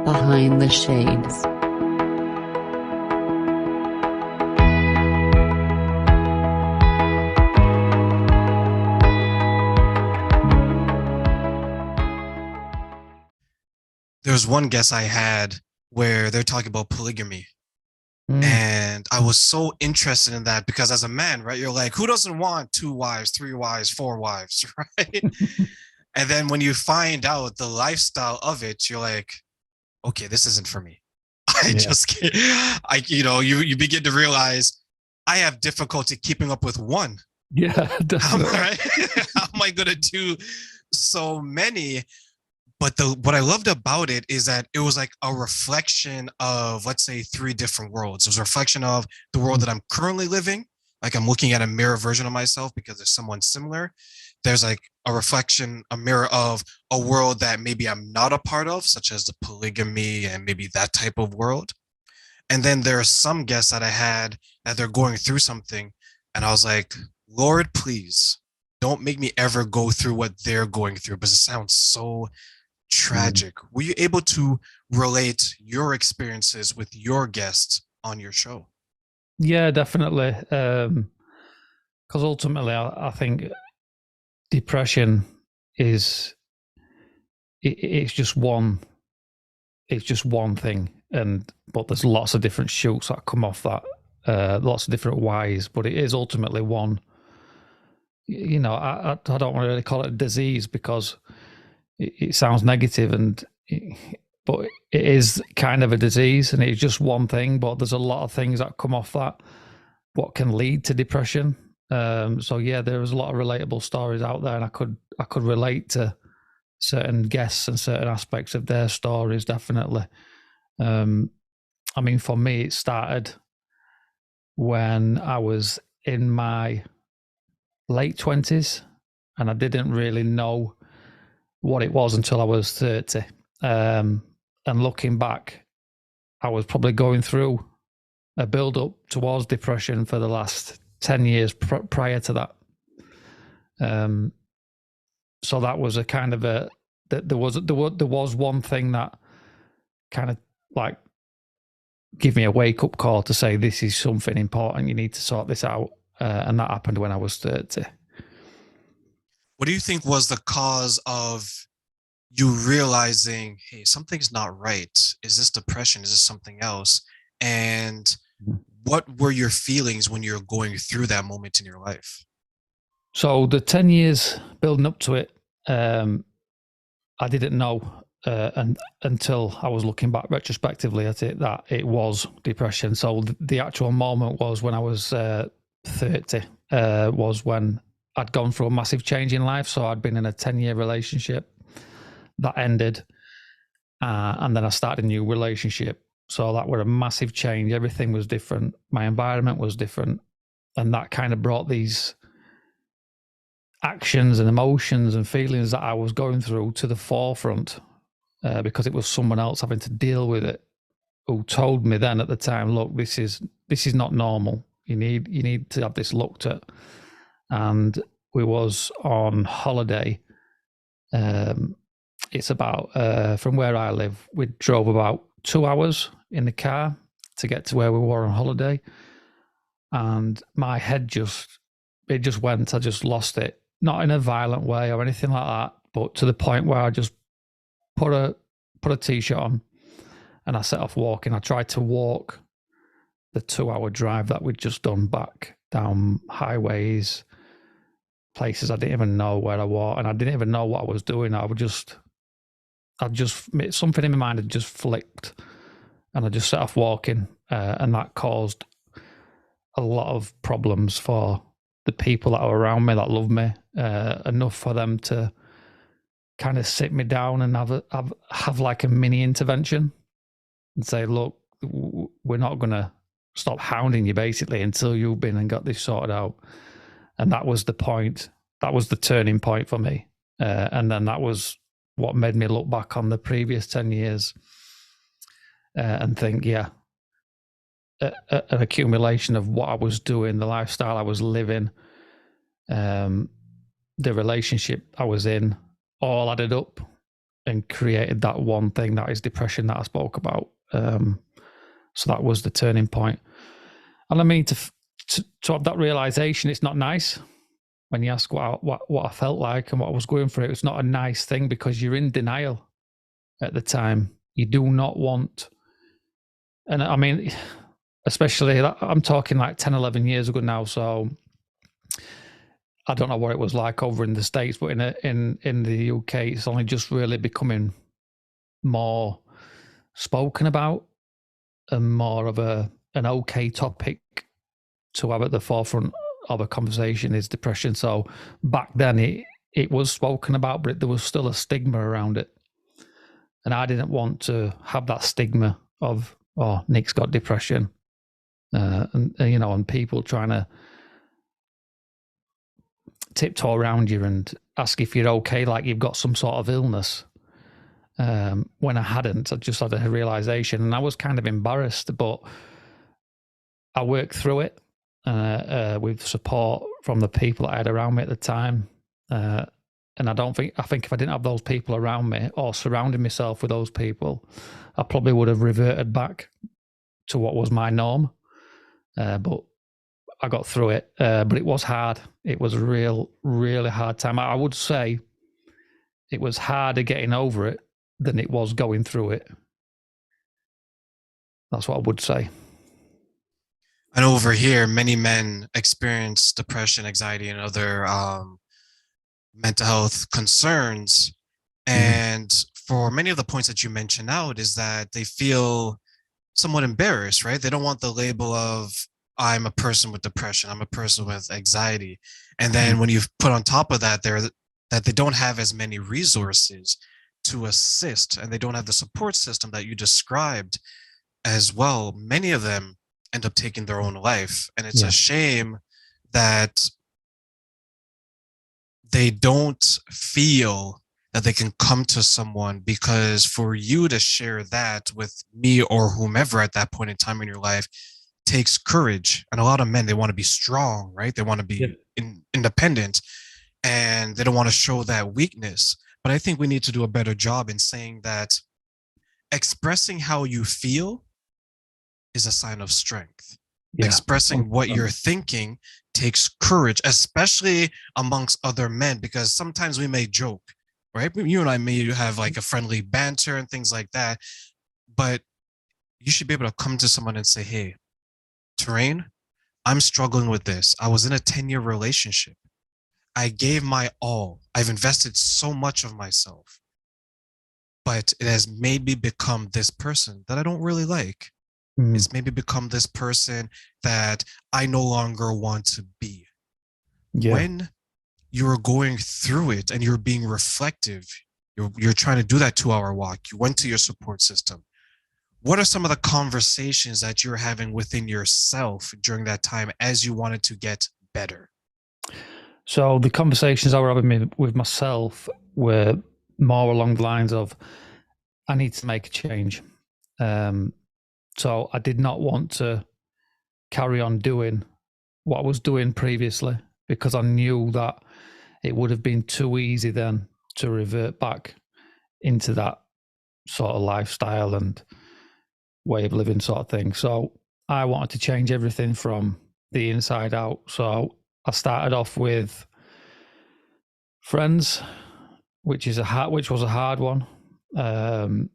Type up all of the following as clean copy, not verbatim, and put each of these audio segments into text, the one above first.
Behind the Shades. There was one guest I had where they're talking about polygamy. Mm, And I was so interested in that because as a man, right, you're like, who doesn't want two wives, three wives, four wives, right? And then when you find out the lifestyle of it, you're like, okay, this isn't for me. I yeah. just can't. You begin to realize I have difficulty keeping up with one. Yeah, How am definitely. I, how am I gonna do so many? But the what I loved about it is that it was like a reflection of, let's say, three different worlds. It was a reflection of the world Mm, that I'm currently living, like I'm looking at a mirror version of myself because there's someone similar. There's like a reflection, a mirror of a world that maybe I'm not a part of, such as the polygamy and maybe that type of world. And then there are some guests that I had that they're going through something, and I was like, Lord, please don't make me ever go through what they're going through because it sounds so mm. tragic. Were you able to relate your experiences with your guests on your show? Yeah, definitely. Because ultimately, I think depression is it's just one. It's just one thing, and but there's lots of different shoots that come off that. Lots of different ways, but it is ultimately one. I don't want to really call it a disease because it sounds negative, but it is kind of a disease, and it's just one thing. But there's a lot of things that come off that, what can lead to depression. So yeah, there was a lot of relatable stories out there, and I could relate to certain guests and certain aspects of their stories. Definitely. Um, I mean, for me, it started when I was in my late 20s, and I didn't really know what it was until I was 30. And looking back, I was probably going through a build up towards depression for the last 10 years prior to that. Um, so that was a kind of a, there was one thing that kind of like give me a wake up call to say, this is something important. You need to sort this out. And that happened when I was 30. What do you think was the cause of you realizing, hey, something's not right? Is this depression? Is this something else? And what were your feelings when you're going through that moment in your life? So the 10 years building up to it, I didn't know until I was looking back retrospectively at it that it was depression. So the actual moment was when I was 30, was when I'd gone through a massive change in life. So I'd been in a 10-year relationship that ended, and then I started a new relationship. So that was a massive change. Everything was different. My environment was different. And that kind of brought these actions and emotions and feelings that I was going through to the forefront, because it was someone else having to deal with it, who told me then at the time, look, this is not normal. You need to have this looked at. And we was on holiday. It's about, from where I live, we drove about 2 hours in the car to get to where we were on holiday, and my head just went. I just lost it, not in a violent way or anything like that, but to the point where I just put a t-shirt on and I set off walking. I tried to walk the 2 hour drive that we'd just done back down highways, places I didn't even know where I was, and I didn't even know what I was doing. I just something in my mind had just flipped, and I just set off walking, and that caused a lot of problems for the people that are around me that love me, enough for them to kind of sit me down and have like a mini intervention and say, look, we're not going to stop hounding you basically until you've been and got this sorted out. And that was the point. That was the turning point for me. And then that was what made me look back on the previous 10 years, and think, yeah, an accumulation of what I was doing, the lifestyle I was living, the relationship I was in, all added up and created that one thing that is depression that I spoke about. So that was the turning point. And I mean, to have that realization, it's not nice when you ask what I felt like and what I was going through. It's not a nice thing because you're in denial at the time. You do not want, and I mean, especially, I'm talking like 10, 11 years ago now. So I don't know what it was like over in the States, but in the UK, it's only just really becoming more spoken about and more of an okay topic to have at the forefront of a conversation is depression. So back then it was spoken about, but there was still a stigma around it. And I didn't want to have that stigma of, oh, Nick's got depression. And people trying to tiptoe around you and ask if you're okay, like you've got some sort of illness. When I hadn't, I just had a realization, and I was kind of embarrassed, but I worked through it with support from the people that I had around me at the time. And I think if I didn't have those people around me or surrounding myself with those people, I probably would have reverted back to what was my norm. But I got through it. But it was hard. It was a really hard time. I would say it was harder getting over it than it was going through it. That's what I would say. And over here, many men experience depression, anxiety, and other mental health concerns. And for many of the points that you mentioned out is that they feel somewhat embarrassed, right? They don't want the label of, I'm a person with depression, I'm a person with anxiety. And then when you put on top of that, that they don't have as many resources to assist, and they don't have the support system that you described as well, many of them end up taking their own life. And it's a shame that they don't feel that they can come to someone, because for you to share that with me or whomever at that point in time in your life takes courage. And a lot of men, they want to be strong, right? They want to be independent, and they don't want to show that weakness. But I think we need to do a better job in saying that expressing how you feel is a sign of strength. Expressing what you're thinking takes courage, especially amongst other men, because sometimes we may joke, right? You and I may have like a friendly banter and things like that, but you should be able to come to someone and say, hey, Terrain, I'm struggling with this. I was in a 10-year relationship. I gave my all. I've invested so much of myself, but it has made me become this person that I don't really like. It's maybe become this person that I no longer want to be. When you're going through it and you're being reflective, you're trying to do that 2-hour walk, you went to your support system. What are some of the conversations that you're having within yourself during that time as you wanted to get better? So the conversations I were having with myself were more along the lines of, I need to make a change. So I did not want to carry on doing what I was doing previously, because I knew that it would have been too easy then to revert back into that sort of lifestyle and way of living sort of thing. So I wanted to change everything from the inside out. So I started off with friends, which was a hard one, and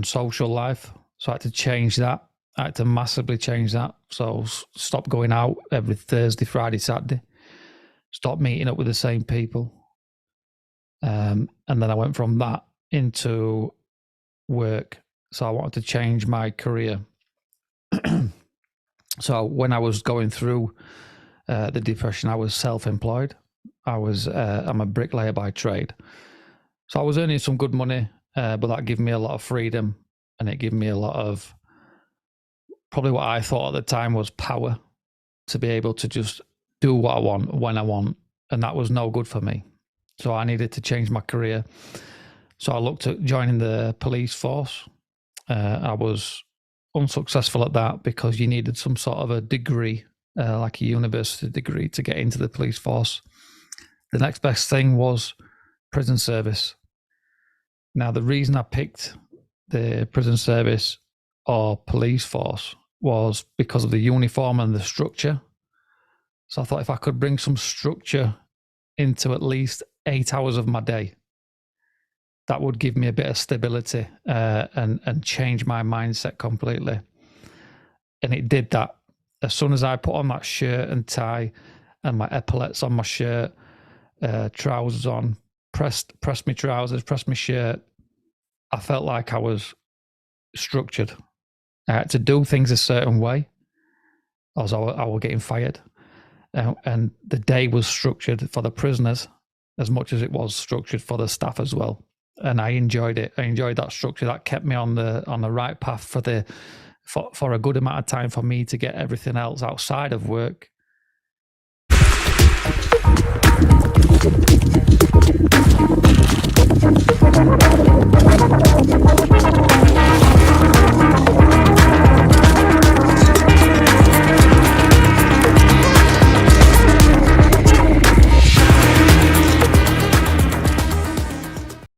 social life. So I had to change that. I had to massively change that. So stop going out every Thursday, Friday, Saturday. Stop meeting up with the same people. And then I went from that into work. So I wanted to change my career. So when I was going through the depression, I was self-employed. I'm a bricklayer by trade. So I was earning some good money, but that gave me a lot of freedom, and it gave me a lot of probably what I thought at the time was power to be able to just do what I want when I want. And that was no good for me. So I needed to change my career. So I looked at joining the police force. I was unsuccessful at that because you needed some sort of a degree, like a university degree, to get into the police force. The next best thing was prison service. Now, the reason I picked the prison service or police force was because of the uniform and the structure. So I thought if I could bring some structure into at least 8 hours of my day, that would give me a bit of stability and change my mindset completely. And it did that. As soon as I put on that shirt and tie and my epaulets on my shirt, trousers on, pressed my trousers, pressed my shirt, I felt like I was structured. I had to do things a certain way, or I was getting fired. And the day was structured for the prisoners as much as it was structured for the staff as well. And I enjoyed it. I enjoyed that structure. That kept me on the right path for a good amount of time for me to get everything else outside of work.